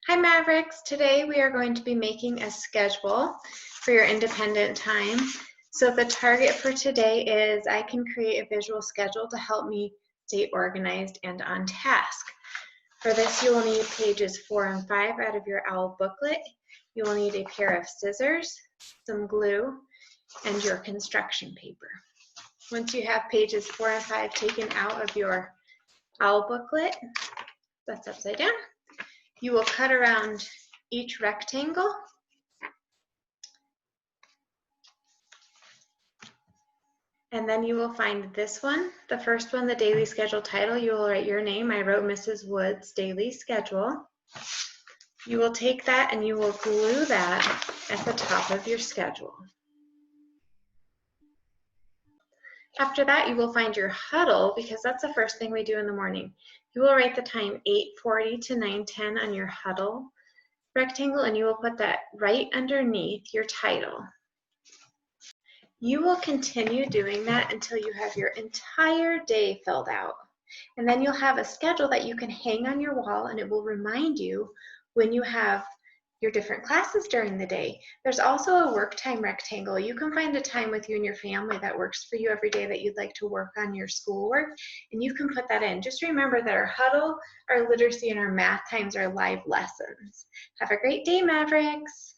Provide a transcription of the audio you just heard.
Hi Mavericks, today we are going to be making a schedule for your independent time. So the target for today is I can create a visual schedule to help me stay organized and on task. For this you will need pages 4 and 5 out of your OWL booklet. You will need a pair of scissors, some glue, and your construction paper. Once you have pages 4 and 5 taken out of your OWL booklet, that's upside down, you will cut around each rectangle and then you will find this one, the first one, the daily schedule title. You will write your name. I wrote Mrs. Woods daily schedule. You will take that and you will glue that at the top of your schedule. After that, you will find your huddle, because that's the first thing we do in the morning. You will write the time 8:40 to 9:10 on your huddle rectangle, and you will put that right underneath your title. You will continue doing that until you have your entire day filled out. And then you'll have a schedule that you can hang on your wall, and it will remind you when you have your different classes during the day. There's also a work time rectangle. You can find a time with you and your family that works for you every day that you'd like to work on your schoolwork, and you can put that in. Just remember that our huddle, our literacy, and our math times are live lessons. Have a great day, Mavericks.